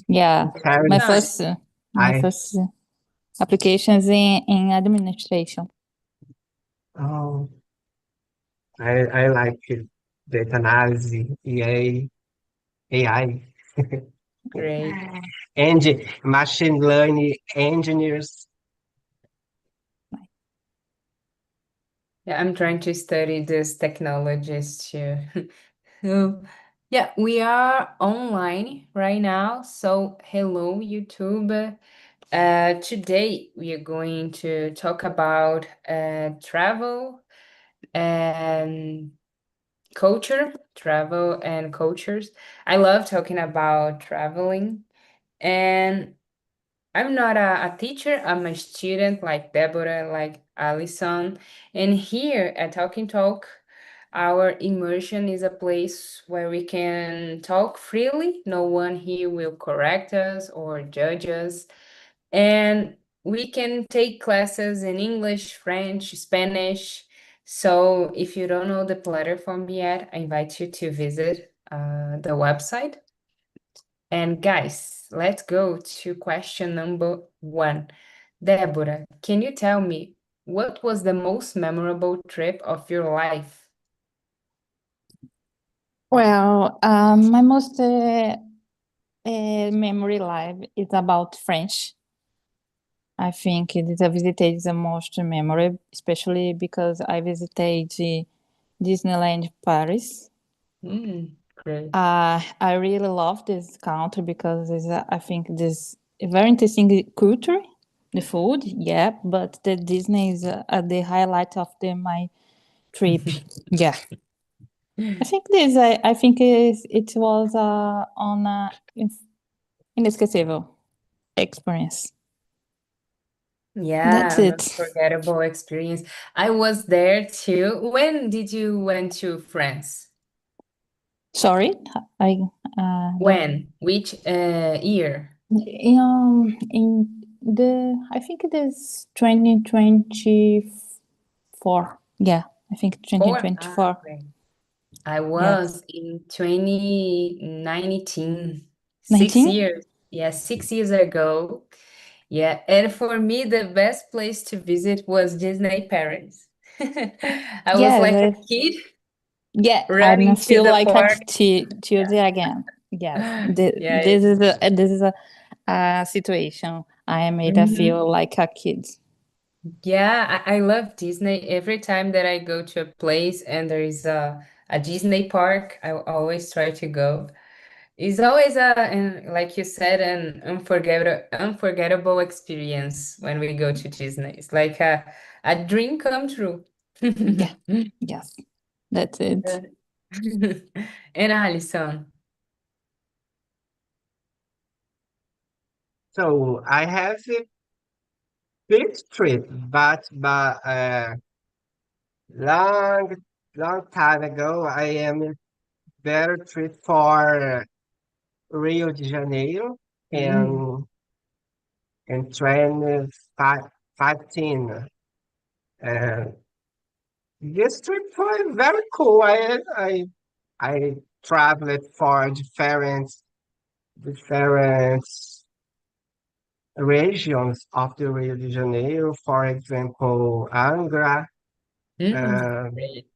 Yeah, Very my Nice. first my I first applications in administration. oh I like it. Data analysis, AI, Great. and machine learning engineers. Yeah, I'm trying to study these technologies too. So, yeah, we are online right now. So, hello, YouTube. Today we are going to talk about travel and travel and cultures. I love talking about traveling, and I'm not a teacher, I'm a student like Deborah, like Alison. And here at Talking Talk, our immersion is a place where we can talk freely. No one here will correct us or judge us. And we can take classes in English, French, Spanish. So if you don't know the platform yet, I invite you to visit the website. And guys, let's go to question number 1. Deborah, can you tell me what was the most memorable trip of your life? Well, my most memory life is about French. I think this visit is the most memorable, especially because I visited Disneyland Paris. Great. I really love this country because I think this a very interesting culture, the food, yeah, but the Disney is the highlight of my trip. Yeah, I think this. I think it was on a inesquecível experience. That's Yeah, an it. unforgettable experience. I was there too. When did you went to France? Sorry, I don't. When? Which year? In the I think it is 2024. Yeah, I think 4? 2024. Great. I Yes. was in 2019, 19? years. Yeah, 6 years ago. Yeah, and for me, the best place to visit was Disney Paris. I was Yes. like a kid Yeah, I don't running to feel the like a park. Tuesday again. Yes. Yeah, This is a situation I made I mhm. feel like a kid. Yeah, I love Disney. Every time that I go to a place and there is a Disney park, I always try to go. It's always and like you said, an unforgettable experience when we go to Disney. It's like a dream come true. Yeah. Yes. That's it. And Alison. So I have a big trip, but long long time ago I am a better trip for Rio de Janeiro Mm. and and train 15. And this trip was very cool. I traveled for different regions of the Rio de Janeiro. For example, Angra, Mm. uh, Great.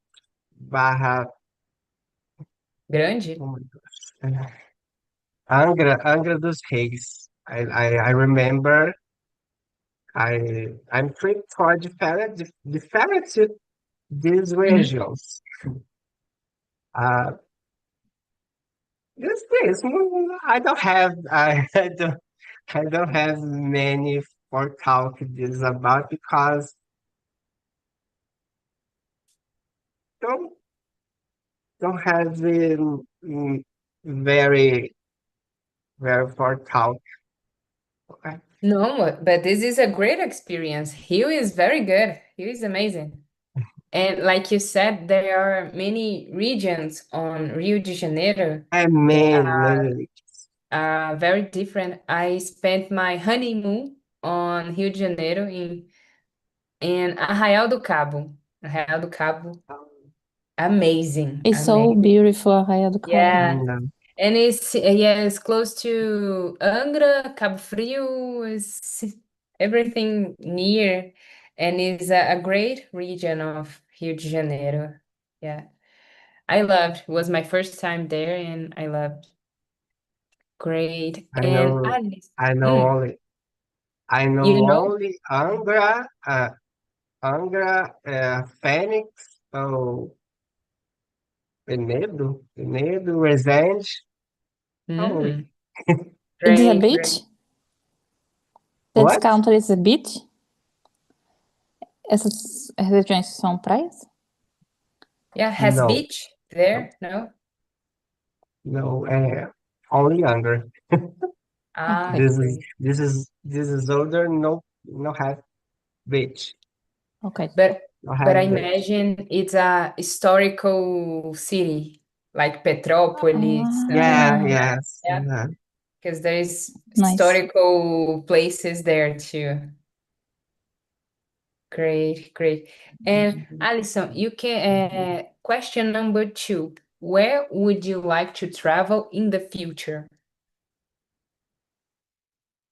Barra, Grande? oh my gosh, Angra dos Reis. I remember I'm trip for different these Mhm. regions. Uh, this I don't have I don't have many for talk this about because don't don't have very very for talk. Okay. No, but this is a great experience. Hugh is very good. Hugh is amazing. And like you said, there are many regions on Rio de Janeiro I that mean, are very different. I spent my honeymoon on Rio de Janeiro in Arraial do Cabo. Arraial do Cabo, amazing, It's so amazing. beautiful, Arraial do Cabo. Yeah, no. And it's close to Angra, Cabo Frio, is everything near, and is a great region of Rio de Janeiro. Yeah, I loved. It was my first time there, and I loved. Great. I And know, Alice, I know only, I know you know? only Angra, Fênix, ou Penedo, Resende, only. Mm, It is a great, beach? great. That What? country is a beach? Essas regiões são praias? Yeah, has No, beach there? No? no, only Angra. Ah, Okay. great. This is older. No, no have beach. Okay. No But I have beach. imagine it's a historical city, like Petrópolis, Yeah, Ah, yes. yeah, because there's nice. historical places there too. Great, great. And Alison, you can question number 2. Where would you like to travel in the future?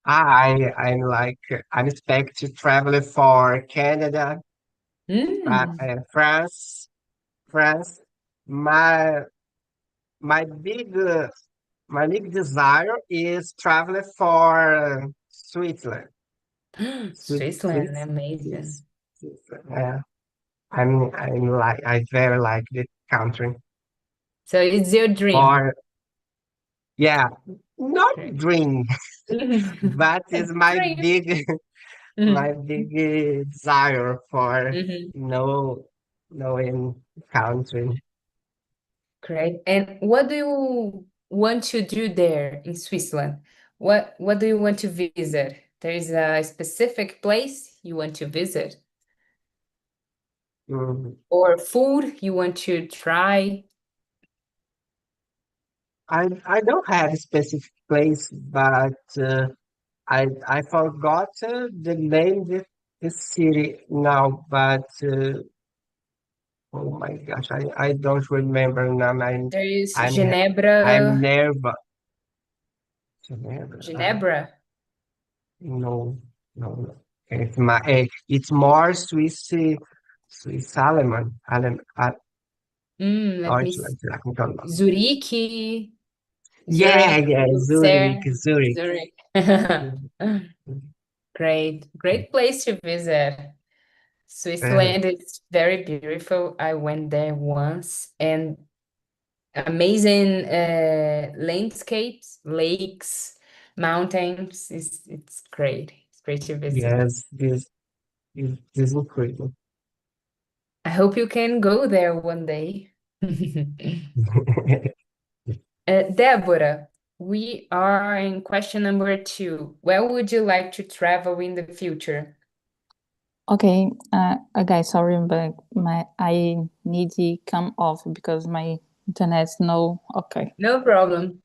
I'm like I'm expect to travel for Canada, Mm. France, France. My my big uh, my big desire is travel for Switzerland. Switzerland, amazing. Switzerland. Yeah, I very like the country. So it's your dream. Or yeah, not Great. dream, but A is my dream. big my big desire for Mhm. know knowing country. Great. And what do you want to do there in Switzerland? What do you want to visit? There is a specific place you want to visit, Mm. or food you want to try? I don't have a specific place, but I forgot the name of the city now. But oh my gosh, I don't remember now. There is I'm I'm Ginebra, nervous. Never. Ginebra. No, no. It's more Swiss Let me Deutschland, see. like we call them. Zurich, Yeah, Zurich, yeah, Lucerne, Zurich. Zurich. Mhm. Great, great place to visit. Uh, Switzerland is very beautiful. I went there once, and amazing landscapes, lakes, mountains. It's great. It's great to visit. yes, this is incredible. I hope you can go there one day. Deborah, we are in question number 2. Where would you like to travel in the future? Okay, guys, sorry, but I need to come off because my internet's no. Okay. No problem.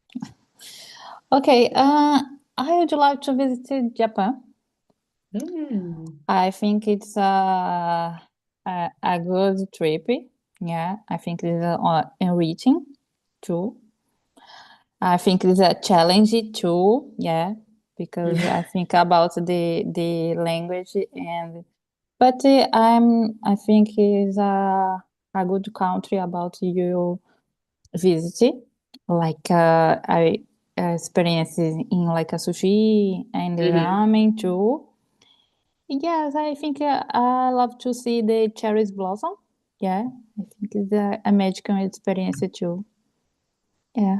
Okay, I would like to visit Japan. Mm. I think it's a good trip. Yeah, I think it's enriching too. I think it's a challenge too. Yeah, because I think about the language but I think it's a good country about you visit. Like I experiences in like a sushi and the Mhm. ramen too. Yes, I think I love to see the cherries blossom. Yeah, I think it's a magical experience too. Yeah,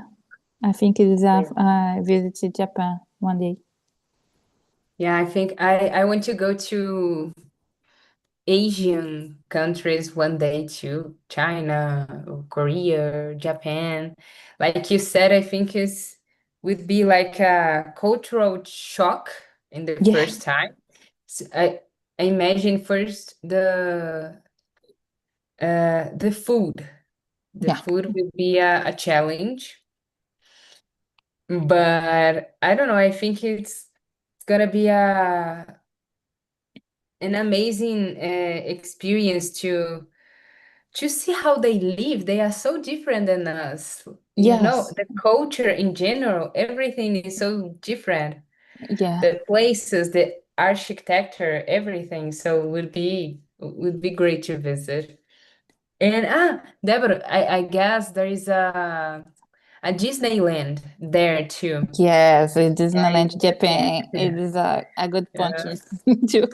I think it is a visit to Japan one day. Yeah, I think I want to go to Asian countries one day too, China, or Korea, Japan. Like you said, I think is would be like a cultural shock in the Yeah, first time. So I imagine first the food. The yeah, food will be a challenge, but I don't know. I think it's gonna be a an amazing experience to to see how they live. They are so different than us. You know, Yes. the culture in general, everything is so different. Yeah. The places, the architecture, everything. So would be great to visit. And Deborah, I guess there is a Disneyland there too. Yes, Disneyland In Japan. Japan. It is a good point Yeah. too.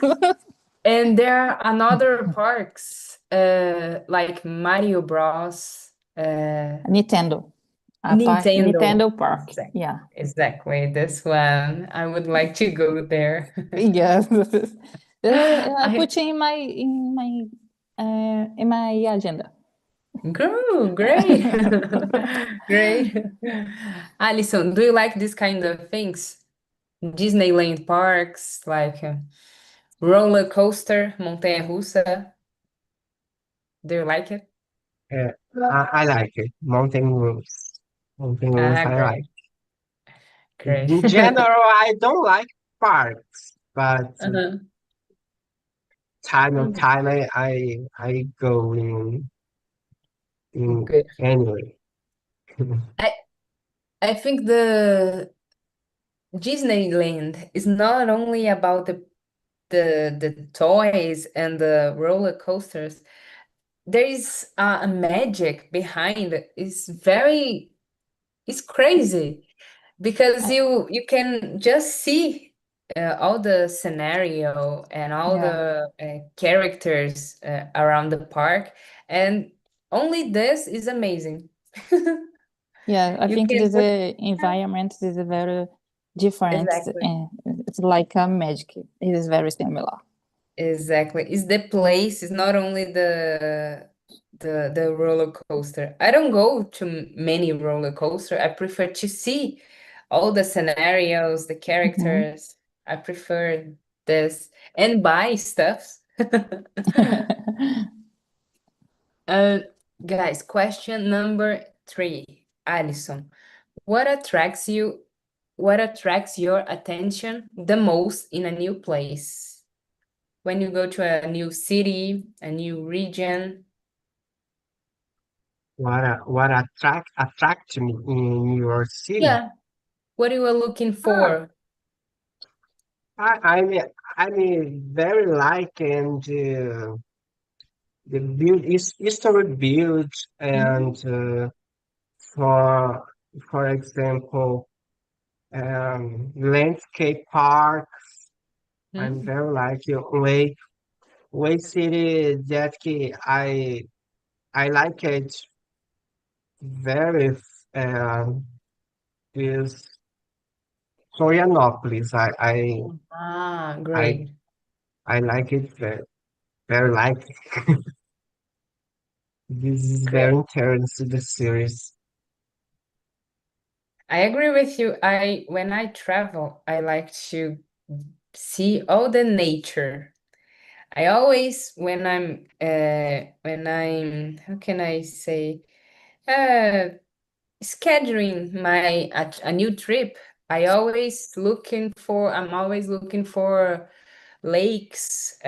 And there are another parks, like Mario Bros. Nintendo. Nintendo. Nintendo Park. Exactly. Yeah. Exactly. This one. I would like to go there. Yes. I I put in my agenda. Great. Great. Alison, do you like this kind of things? Disneyland parks, like roller coaster, montanha-russa. Do you like it? I like it. Mountain rules. Mountain rules I like. Great. Great. In general, I don't like parks, but Uh-huh. time of Mm, time I go in Good. anyway. I I think the Disneyland is not only about the toys and the roller coasters. There is a magic behind it. It's crazy because I- you can just see all the scenario and all yeah. the characters around the park, and only this is amazing. Yeah, I You think can this put environment is very different. exactly. It's like a magic. It is very similar. Exactly. It's the place, it's not only the roller coaster. I don't go to many roller coaster. I prefer to see all the scenarios, the Mhm. characters. I prefer this and buy stuff. Uh, Guys, question number 3. Alison, what attracts you, what attracts your attention the most in a new place? When you go to a new city, a new region. What attract me in your city? Yeah, what you were looking Ah, for. I I mean I mean very like and the build is historic build and Mhm. for for example landscape park. I'm Mhm. very like way city that I like it very is Florianopolis. I Great. I like it very like this is very Great. interesting the series. I agree with you. When I travel, I like to see all the nature. I always, when I'm, how can I say, uh, scheduling a new trip, I'm always looking for lakes,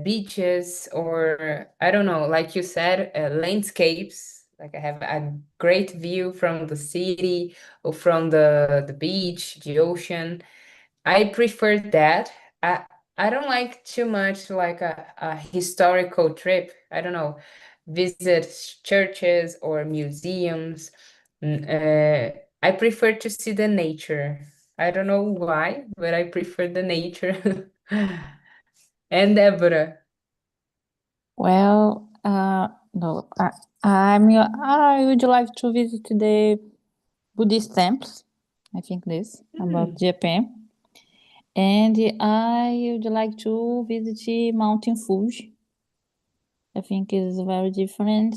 beaches, or I don't know, like you said, landscapes. Like I have a great view from the city or from the beach, the ocean. I prefer that. I I don't like too much like a historical trip. I don't know, visit churches or museums. I prefer to see the nature. I don't know why, but I prefer the nature. And Deborah. Well, no, I would like to visit the Buddhist temples. I think this about Hmm. Japan, and I would like to visit Mountain Fuji. I think it's very different.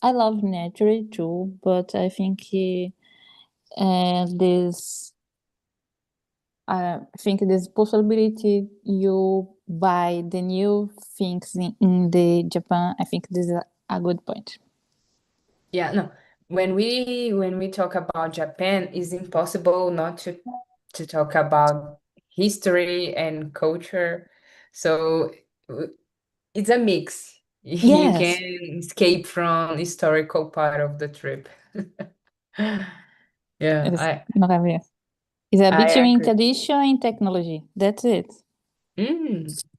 I love nature too, but I think this I think this possibility you buy the new things in the Japan. I think this is a good point. Yeah, no. When we talk about Japan, it's impossible not to talk about history and culture. So it's a mix. You Yes, can escape from historical part of the trip. Yeah, it's maravilhoso. It's a I between agree. tradition and technology. That's it.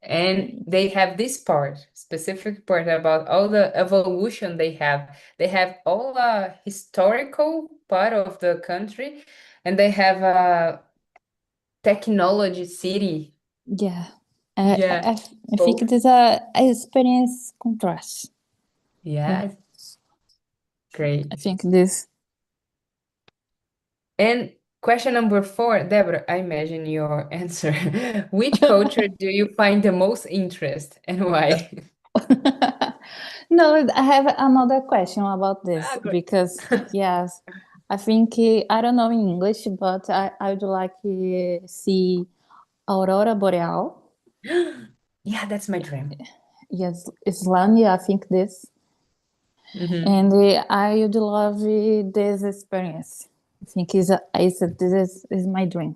And they have this part, specific part about all the evolution they have. They have all a historical part of the country, and they have a technology city. Yeah. Yeah, I think both. it is a experience contrast. Yeah, Yeah, I great. think this. And question number 4, Deborah, I imagine your answer. Which culture do you find the most interest and why? No, I have another question about this Ah, great. because yes, I think I don't know in English, but I would like to see aurora boreal. Yeah, that's my dream. Yes, Islândia, I think this, Mhm. and I would love this experience. I think this is my dream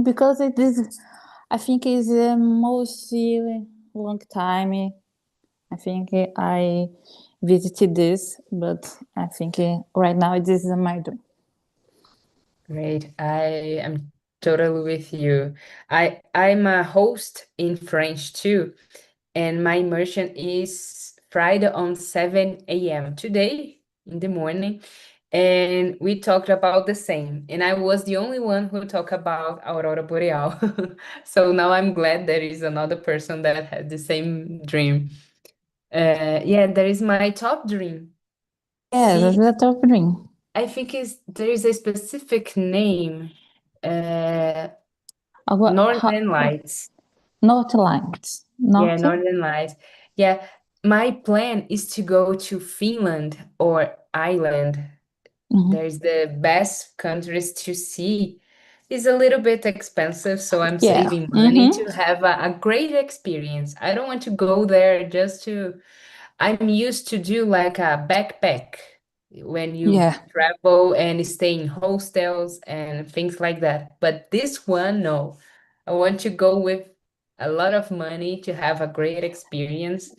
because it is. I think it's the most long time. I think I visited this, but I think right now this is my dream. Great. I am totally with you. I'm a host in French too, and my immersion is Friday on 7 a.m. today in the morning. And we talked about the same. And I was the only one who talked about Aurora Boreal. So now I'm glad there is another person that had the same dream. Yeah, that is my top dream. Yeah, that's See, the top dream. I think there is a specific name. Uh, Northern Lights. North Lines. Yeah, North. Northern Lights. Yeah, my plan is to go to Finland or Ireland. Mhm. There's the best countries to see. It's a little bit expensive, so I'm Yeah. saving money Mm-hmm. to have a great experience. I don't want to go there just to I'm used to do like a backpack when you Yeah. travel and stay in hostels and things like that. But this one, no. I want to go with a lot of money to have a great experience.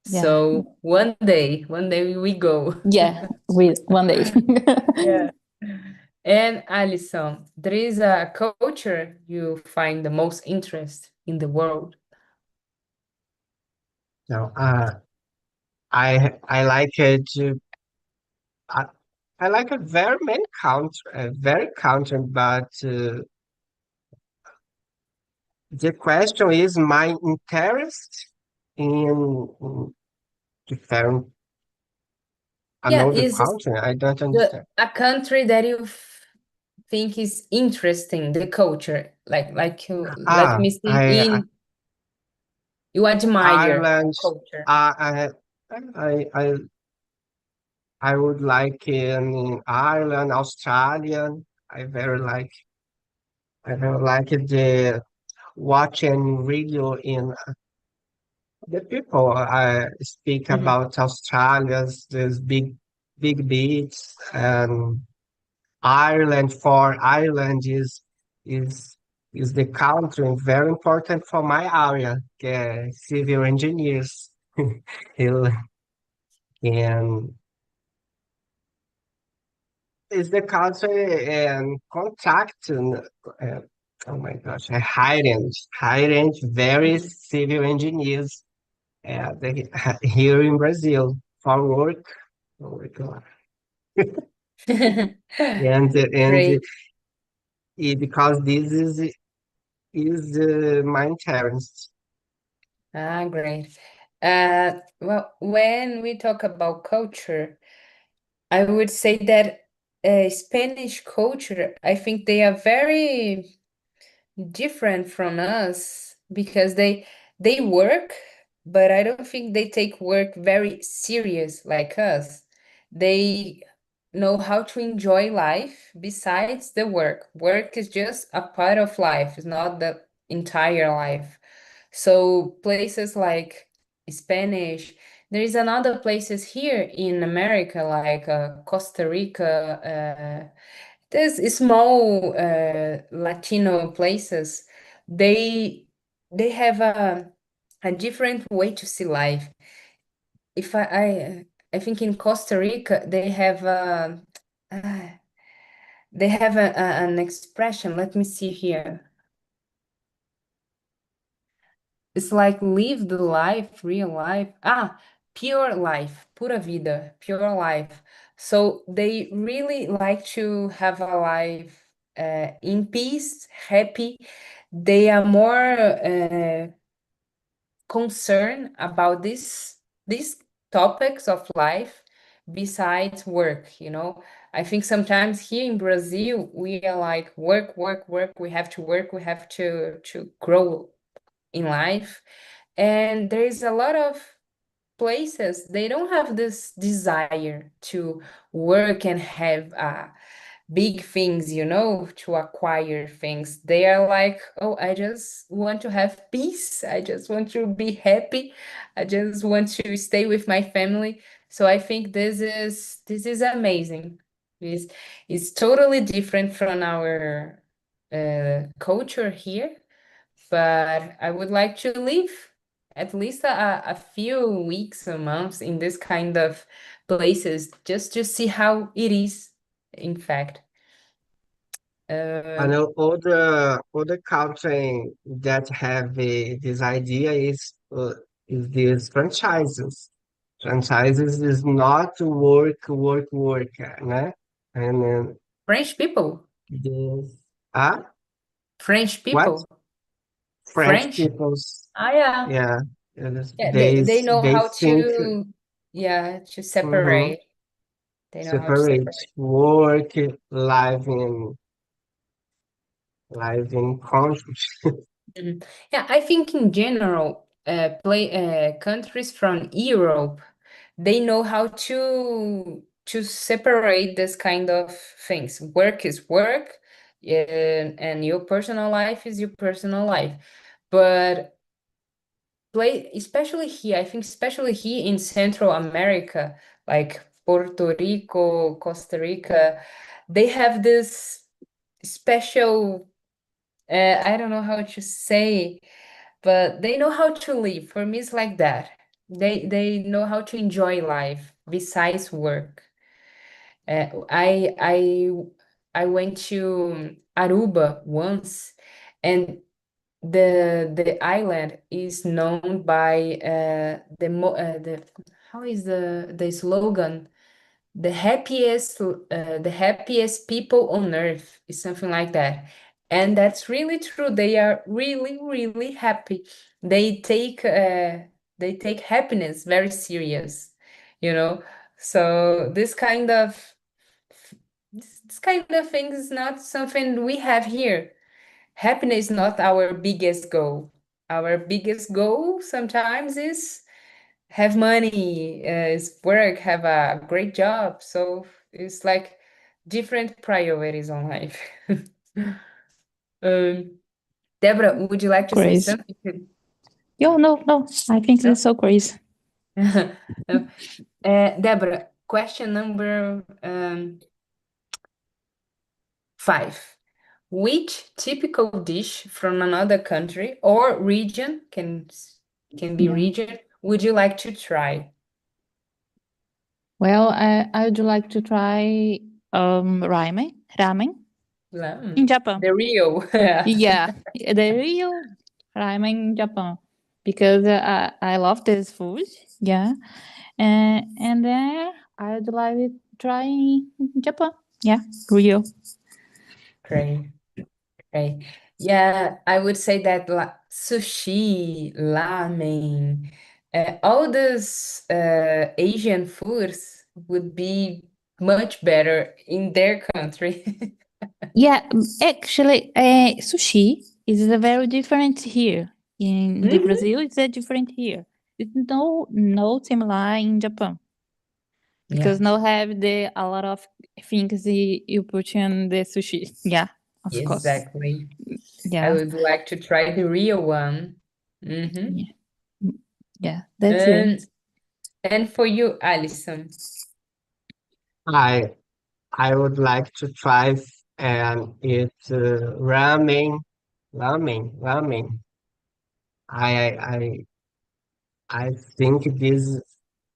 Yeah. So one day we go. Yeah. We one day. Yeah. And Alison, there is a culture you find the most interest in the world. So, I like it. I, I like a very many country, very country, but the question is my interest in different Yeah, another is country. I don't understand. a country that you think is interesting, the culture, like you, let Ah, me see, in you admire a Ireland. culture. I, I, I, I would like in Ireland, Australia. I very like. I very like the watching radio in the people. I speak Mhm. about Australia's there's big beats and Ireland. For Ireland is is the country very important for my area. Civil engineers. He'll- and is the country and contact oh my gosh, hiring very civil engineers here in Brazil for work. Oh my God. And Great. because this is my interest. Ah, great. Well, when we talk about culture, I would say that Spanish culture, I think they are very different from us because they work, but I don't think they take work very serious like us. They know how to enjoy life besides the work. Work is just a part of life, it's not the entire life. So places like Spanish, there is another places here in America like Costa Rica, there's small Latino places. They they have a a different way to see life. If I think in Costa Rica uh, they have an expression. Let me see here. It's like live the life, real life. Pure life, pura vida, pure life. So they really like to have a life in peace, happy. They are more concerned about these topics of life besides work, you know. I think sometimes here in Brazil we are like work, work, work. We have to work, we have to grow in life. And there is a lot of places they don't have this desire to work and have big things, you know, to acquire things. They are like, oh, I just want to have peace. I just want to be happy. I just want to stay with my family. So I think this is amazing. This is totally different from our culture here, but I would like to live at least a few weeks or months in this kind of places just to see how it is, in fact. I Uh, know other country that have this idea is these franchises. Franchises is not work, né? And then French people, this, ah, French what? people, French French. people's, Ah, yeah, yeah, yeah. They know they how think to, yeah, to mhm, separate. They know how to separate separate. work, live in conflict. Mhm. Yeah, I think in general, play countries from Europe, they know how to separate this kind of things. Work is work, and your personal life is your personal life. But play, especially here, I think especially here in Central America, like Puerto Rico, Costa Rica, they have this special, I don't know how to say, but they know how to live. For me, it's like that. They know how to enjoy life besides work. Uh, I I I went to Aruba once, and the island is known by the how is the slogan? The happiest people on earth is something like that. And that's really true. They are really, really happy. They take uh, they take happiness very serious, you know. So this kind of thing is not something we have here. Happiness is not our biggest goal. Our biggest goal sometimes is have money, is work, have a great job. So it's like different priorities on life. um, Deborah, would you like to say Crazy. something? Yo, no, I think No? it's so crazy. No. Deborah, question number 5. Which typical dish from another country or region can be Yeah. region would you like to try? Well, I would like to try ramen in Japan. The real. Yeah, the real ramen in Japan because I love this food. Yeah, and then I would like to try in Japan. Yeah, real. Great. Great. Yeah, I would say that sushi, ramen, all those Asian foods would be much better in their country. Yeah, actually, sushi is a very different here. In the Mhm. Brazil, it's a different here. It's no similar in Japan because Yeah, now have a lot of things you put in the sushi. Yeah, of course. exactly. I Yeah, would like to try the real one. yeah, yeah. That's it. And and for you, Alison. I I would like to try and eat ramen. I I think this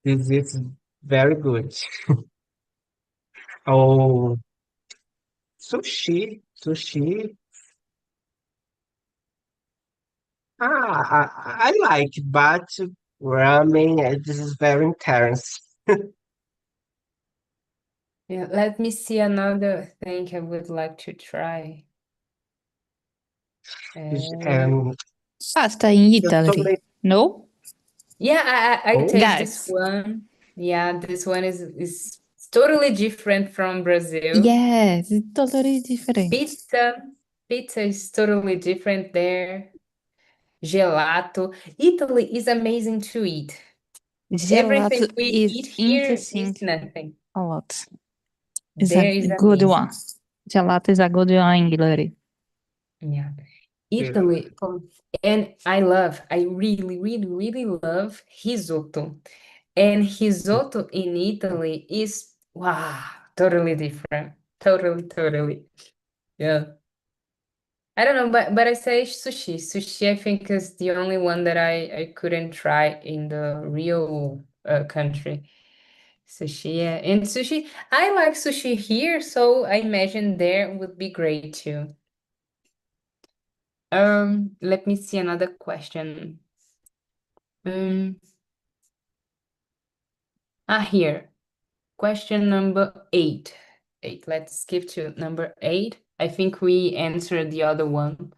is very good. Oh, sushi. I like, but ramen, this is very intense. Yeah, let me see another thing I would like to try. And Pasta in the Italy. tomato, No? Yeah, I oh, taste this Guys. one. Yeah, this one is totally different from Brazil. Yes, it's totally different. Pizza is totally different there. Gelato. Italy is amazing to eat. Gelato Everything we is eat here interesting is nothing. a lot. It's a There is good amazing. one. Gelato is a good one in Italy. Yeah. yeah. Italy, and I really love risotto. And risotto in Italy is wow, totally different. Totally. Yeah. I don't know, but I say sushi. Sushi, I think, is the only one that I couldn't try in the real country. Sushi, yeah. And sushi, I like sushi here, so I imagine there would be great too. Let me see another question. Um, Here. Question number 8. 8. Let's skip to number 8. I think we answered the other one.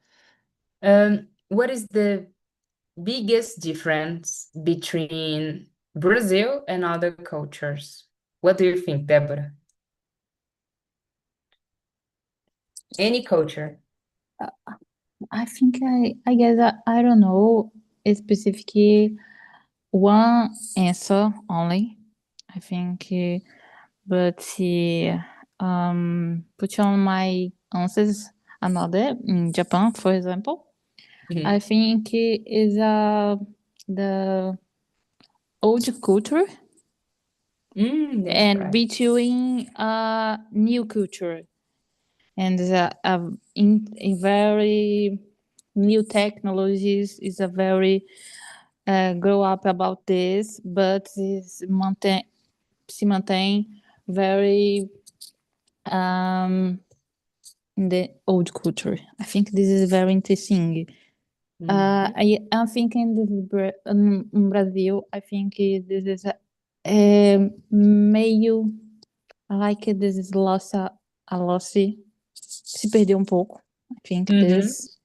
What is the biggest difference between Brazil and other cultures? What do you think, Deborah? Any culture? I think I guess I don't know a specific one answer only. I think, but put on my answers another in Japan, for example. I think is the old culture That's and right. between new culture and in very new technologies is a very grow up about this, but se mantém very in the old culture. I think this is very interesting. I'm thinking this is in Brazil. I think this is meio like this is lost a loss. Se perdeu pouco. I think this.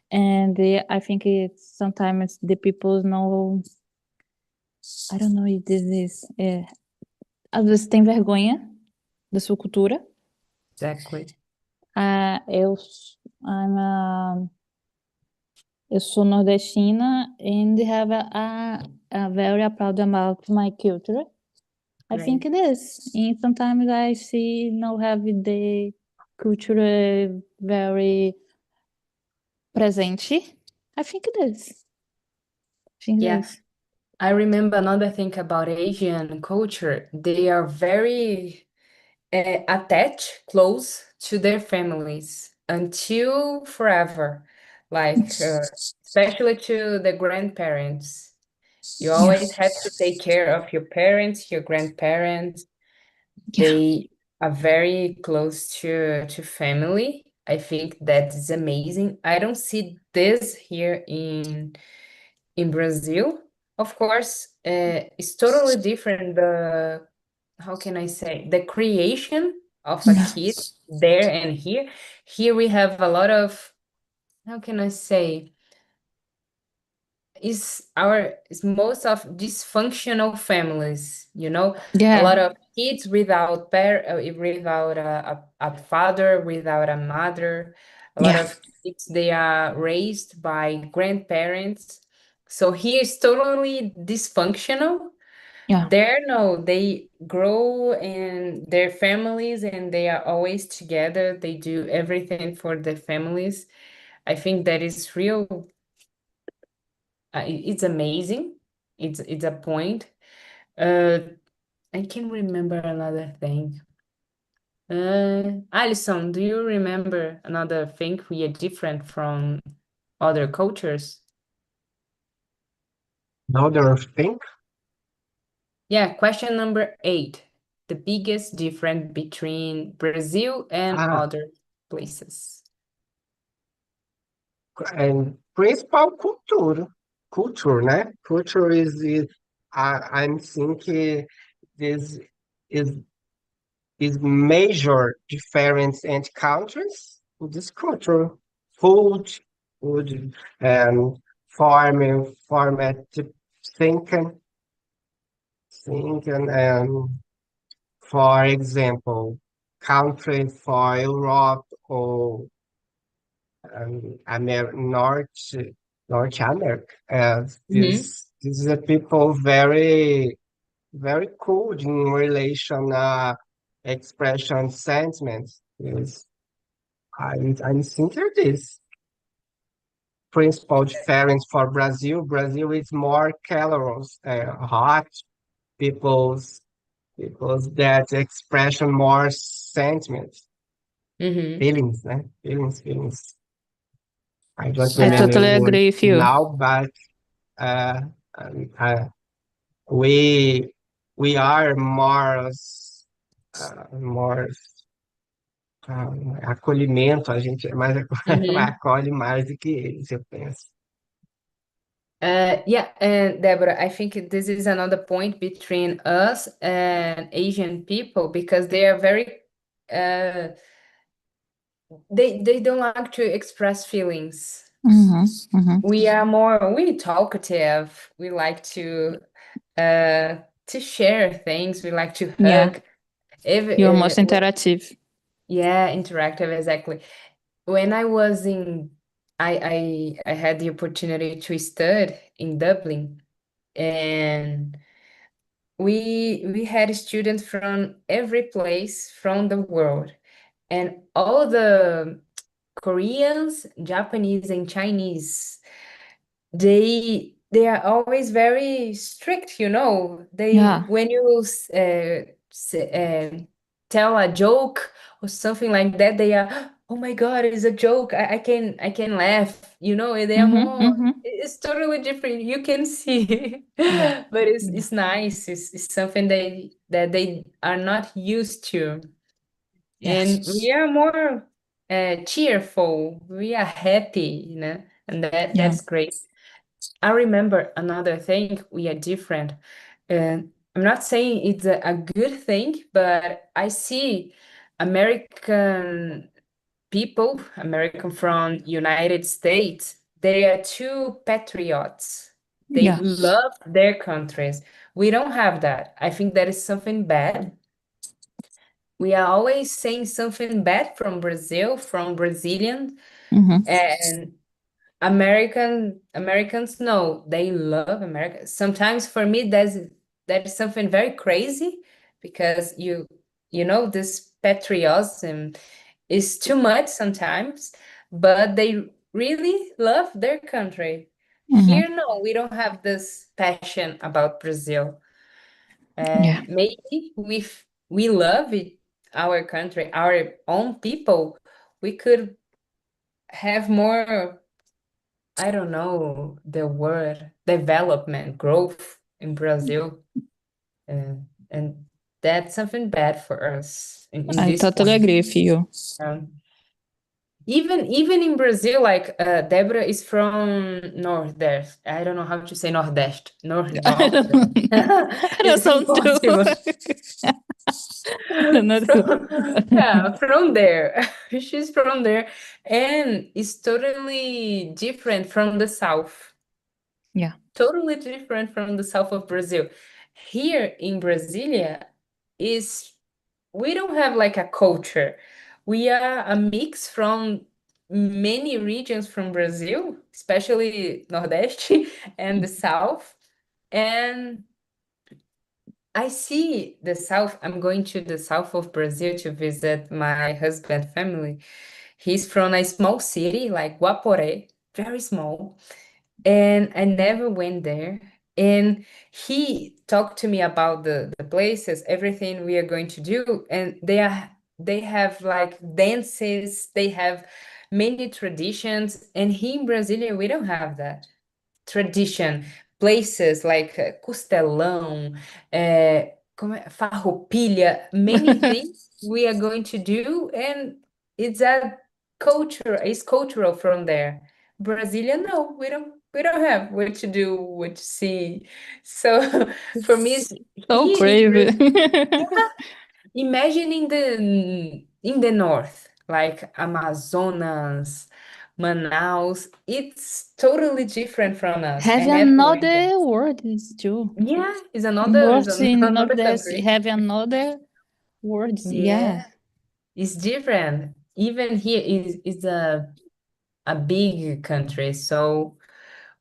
And I think it's sometimes the people know. I don't know if this is. Às vezes tem vergonha da sua cultura. Exactly. Eu, eu sou nordestina and have a very proud about my culture. I think it is. And sometimes I see now have the culture very presente. I think it is. Yeah. I remember another thing about Asian culture. They are very attached, close to their families until forever. Like, especially to the grandparents. You always have to take care of your parents, your grandparents. They are very close to family. I think that is amazing. I don't see this here in Brazil. Of course, it's totally different. How can I say, the creation of a kid there and here. Here we have a lot of, how can I say, is most of dysfunctional families, a lot of kids without a father, without a mother, a lot of kids, they are raised by grandparents. So here is totally dysfunctional. There, no, they grow in their families and they are always together. They do everything for their families. I think that is real. It's amazing. It's a point. I can remember another thing. Alison, do you remember another thing we are different from other cultures? Another thing, Yeah, question number 8. The biggest difference between Brazil and ah, other places. and principal culture, né? Culture I'm thinking this is major difference in countries in this culture. Food, food, and format thinking, and for example, country for Europe or North America. Mhm. This is a people very cool in relation expression sentiments. Is I'm thinking this principal difference for Brazil. Brazil is more calorous, hot people's that expression more sentiments, Mhm. feelings, né? Feelings. I don't I Yeah. remember totally word agree with you. now, but uh, um, uh, we we are more acolhimento, a gente é mais Mhm. acolhe mais do que eles, eu penso. Yeah, and Deborah, I think this is another point between us and Asian people because they are very uh they don't like to express feelings. We are more we talkative. We like to share things. We like to Yeah, hug. If you're most interactive. Yeah, interactive, exactly. When I was in I had the opportunity to study in Dublin, and we had students from every place from the world, and all the Koreans, Japanese, and Chinese, they are always very strict, you know. They Yeah. when you tell a joke or something like that, they are, oh my God, it's a joke. I can laugh, you know. They are more. Mm-hmm. It's totally different. You can see, Yeah. but it's Yeah. it's nice. It's something that they are not used to, and we Yes. are more cheerful. We are happy, you know, and Yeah. that's great. I remember another thing, we are different. I'm not saying it's a good thing, but I see American people, American from United States, they are too patriots. They Yes. love their countries. We don't have that. I think that is something bad. We are always saying something bad from Brazil, from Brazilians, Mm-hmm. and Americans know they love America. Sometimes for me that is something very crazy because you know this patriotism is too much sometimes, but they really love their country. Mm-hmm. Here, no, we don't have this passion about Brazil. Yeah. Maybe we love it, our country, our own people. We could have more, I don't know the word, development, growth in Brazil. And that's something bad for us in I this totally point. agree with you. Um, even in Brazil, like Deborah is from Nordeste. I don't know how to say Nordeste. I North. don't know. I don't It's sound too. impossible. I don't know Yeah, from there. She's from there, and it's totally different from the south. Yeah. Totally different from the south of Brazil. Here in Brasilia, is we don't have like a culture. We are a mix from many regions from Brazil, especially Nordeste and the south. And I see the south. I'm going to the south of Brazil to visit my husband's family. He's from a small city like Guaporé, very small, and I never went there. And he talked to me about the places, everything we are going to do, and they have like dances, they have many traditions, and here in Brasilia we don't have that tradition. places like costelão, farroupilha, many things we are going to do, and it's cultural from there. Brasilia, no, we don't have what to do, what to see. So for me, So here crazy. imagine in the north, like Amazonas, Manaus, it's totally different from us. Have I never went there. another words too. Yeah, it's In another Nordeste country. have another words. Yeah. Yeah, it's different. Even here is a big country, so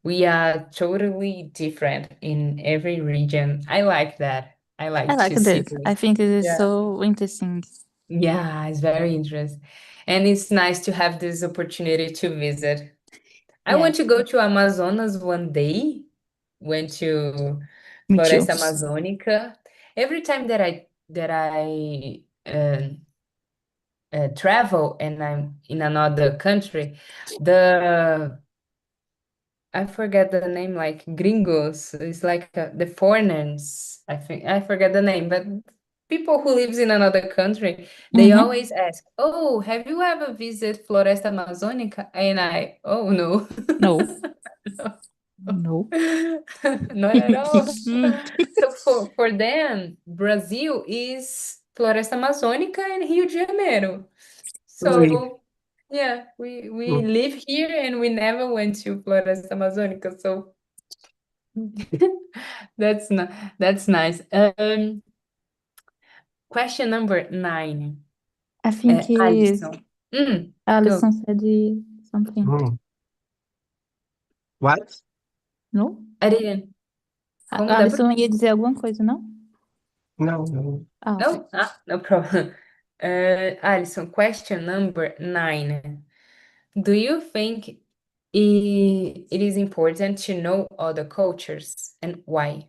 we are totally different in every region. I like that. I I like like to see this. I this. think it is Yeah. so interesting. Yeah, it's very interesting. And it's nice to have this opportunity to visit. I Yeah, want to go to Amazonas one day. Went to me too. Floresta Amazônica. Every time that I travel and I'm in another country, the I forget the name, like gringos. It's like the foreigners. I think I forget the name, but people who lives in another country, they Mm-hmm. always ask, "Oh, have you ever visited Floresta Amazônica?" And oh no, No, no. not at all. Mm. So for them, Brazil is Floresta Amazônica and Rio de Janeiro. We, So yeah, we live here and we never went to Floresta Amazônica, so that's nice. Question number 9. I think Alison. Go. Alison said something. what? No? I didn't. Como, Débora? Alison ia dizer alguma coisa, não? No, no. Ah, okay. No? No problem. Alison, question number 9. Do you think it is important to know other cultures and why?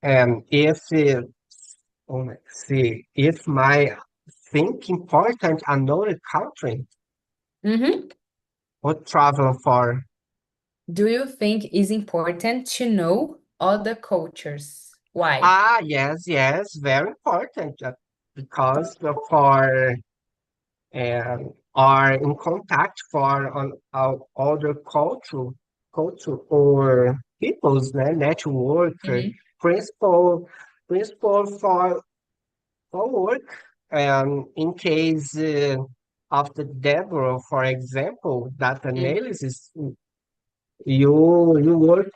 If let's see, if my think important another country Mm-hmm. or travel for, Do you think it's important to know other cultures? Why? yes, very important because for are in contact for on our other culture or people's network Mm-hmm. principle for work in case of the Deborah, for example, data analysis, you work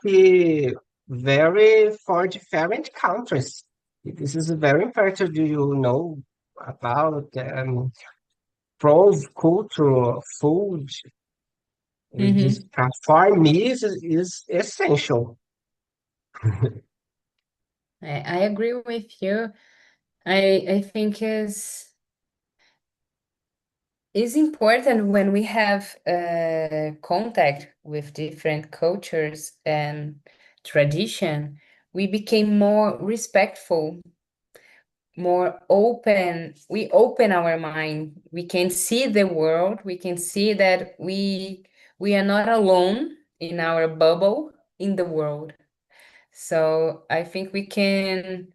very for different countries. This is very important. Do you know about prose, culture, food? This Mm-hmm. for me is essential. I agree with you. I think is important when we have contact with different cultures and tradition. We became more respectful, more open. We open our mind. We can see the world. We can see that we are not alone in our bubble in the world. So I think we can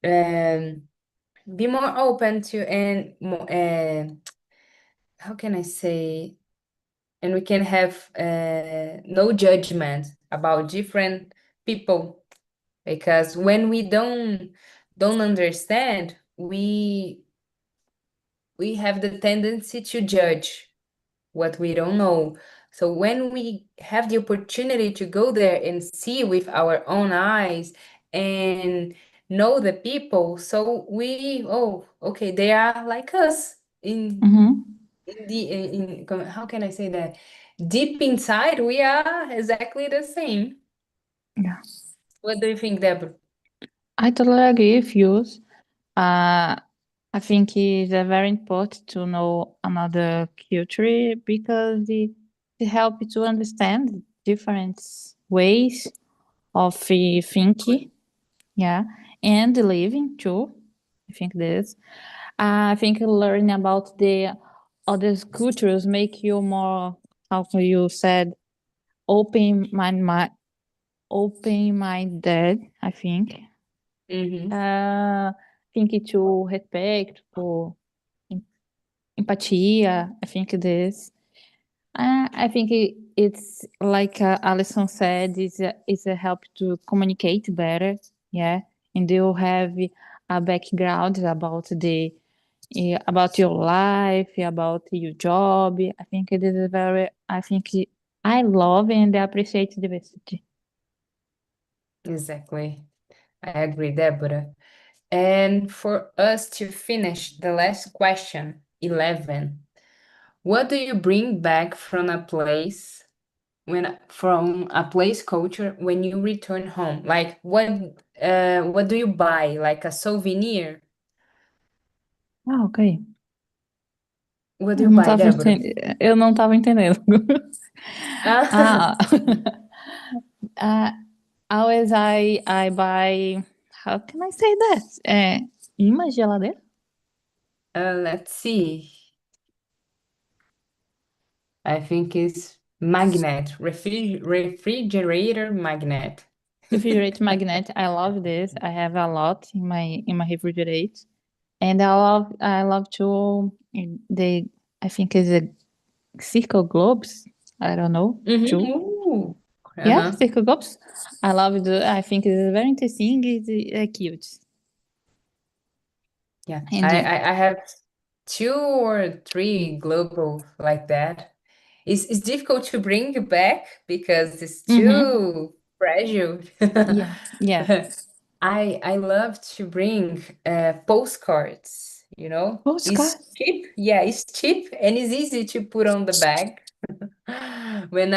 be more open to and more, how can I say, and we can have no judgment about different people, because when we don't understand, we have the tendency to judge what we don't know. So when we have the opportunity to go there and see with our own eyes and know the people, so oh, okay, they are like us Mm-hmm. how can I say that? Deep inside, we are exactly the same. Yeah. What do you think, Deborah? I totally agree with you. I think it's very important to know another culture because it helps you to understand different ways of thinking, yeah, and living too. I think this. I think learning about the other cultures make you more how you said, open-minded, I think. Think to respect, to empatia, I think this. I think it's like Alison said, it's a help to communicate better, yeah. And you have a background about your life, about your job. I think it is I love and appreciate diversity. Exactly. I agree, Deborah. And for us to finish the last question, 11. What do you bring back from a place culture when you return home? Like what do you buy? Like a souvenir? Ok. What do you buy, Deborah? Eu não estava entendendo. Ah, Always I buy, how can I say that? Imã geladeira? let's see. I think it's magnet, refrigerator magnet. Refrigerator magnet. I love this. I have a lot in my refrigerator. And I love to I think it's a circle globes. I don't know. Too. Ooh. Yeah, circle globes. I think it's very interesting. It's cute. Yeah, And I have 2 or 3 global like that. It's difficult to bring back because it's too fragile. yeah. I love to bring postcards, you know? Postcard? It's cheap. Yeah, it's cheap and it's easy to put on the bag. When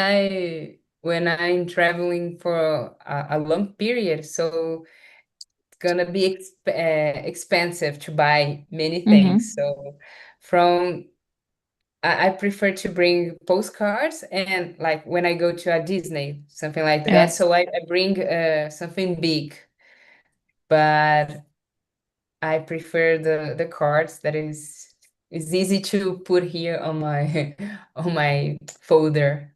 I'm traveling for a long period, so it's gonna be expensive to buy many things. So from I prefer to bring postcards and like when I go to a Disney, something like that. Yes. So I bring something big, but I prefer the cards that is easy to put here on my on my folder.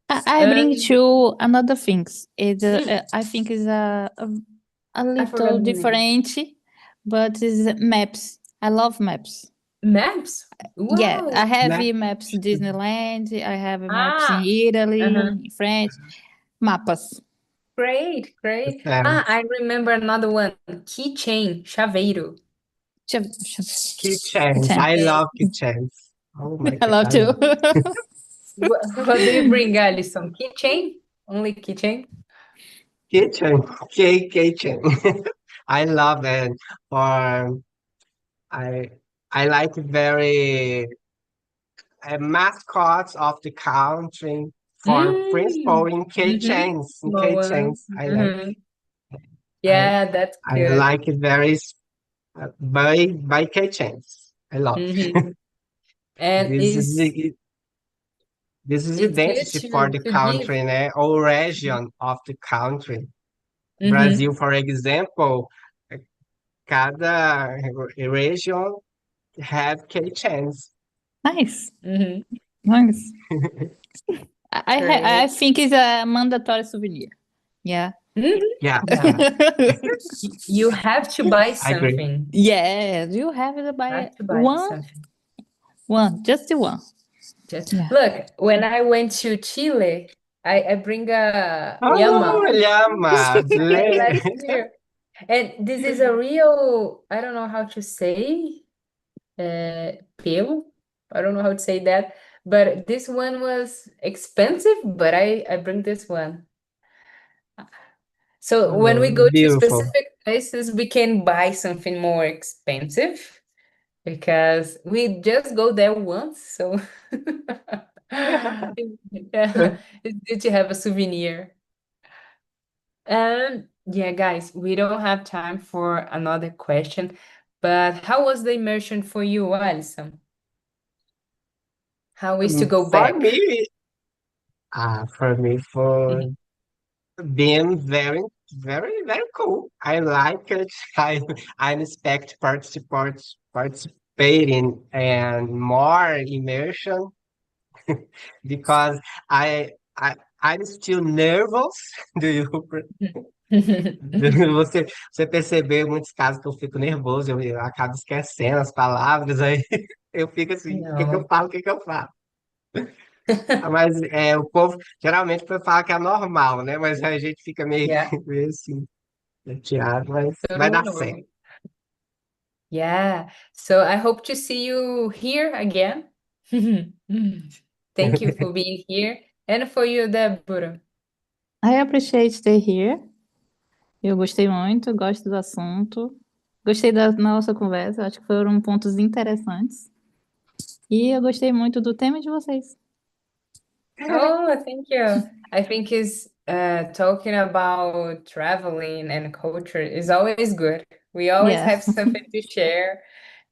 I bring you another things. I think is a I forgot little the name. different, but is maps. I love maps. Maps? Yeah, Wow. I have Maps. maps Disneyland. I have maps in Ah, Italy, uh-huh. in France. Mapas. Great. Um, I remember another one. Keychain, chaveiro. Keychains. Keychain. I love keychains. Oh my I God, love I too. love What do you bring, Alison? Keychain? Only keychain? keychain. Keychain. I love it. Or I I like very mascots of the country for principal in Mm-hmm. keychains. In Small one. keychains, Mhm. I Yeah, that's I good. like it very by keychains. I love. Mm-hmm. And This is the this is it's good identity for the to give. country, né? Or region of the country. Mm-hmm. Brazil, for example, cada region have keychains. Nice. Mm-hmm. Nice. Great. I think it's a mandatory souvenir. Yeah. Mhm. Yeah, You have to buy I agree. something. Yeah, you have to buy Have to buy one, something. just the one. Yeah. Look, when I went to Chile, I bring a Oh, llama llama. last year. And this is a real, I don't know how to say, pelo. I don't know how to say that. But this one was expensive, but I bring this one. So when we go to Beautiful. specific places, we can buy something more expensive because we just go there once. So yeah, it's good to have a souvenir. Yeah, guys, we don't have time for another question, but how was the immersion for you, Alison? How is to go For back? me, for Mhm. being very, very, very cool. I like it. I expect participating and more immersion. because I'm still nervous. Do you, você percebeu em muitos casos que eu fico nervoso, eu acabo esquecendo as palavras, aí eu fico assim, o que que eu No. falo, o que que eu falo? Mas o povo geralmente fala que é normal, né? Mas a gente fica meio, Yeah, meio assim, chateado, mas vai totally dar normal. certo. Yeah. So I hope to see you here again. Thank you for being here. And for you, Deborah. I appreciate stay here. Eu gostei muito, gosto do assunto. Gostei da nossa conversa, acho que foram pontos interessantes. E eu gostei muito do tema de vocês. Oh, thank you. I think is talking about traveling and culture is always good. We always Yeah, have something to share,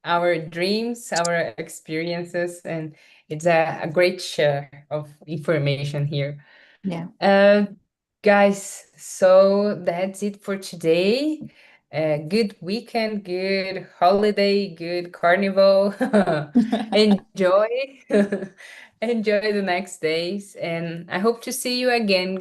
our dreams, our experiences, and it's a great share of information here. yeah. Guys, so that's it for today. Good weekend, good holiday, good carnival. Enjoy. Enjoy the next days, and I hope to see you again.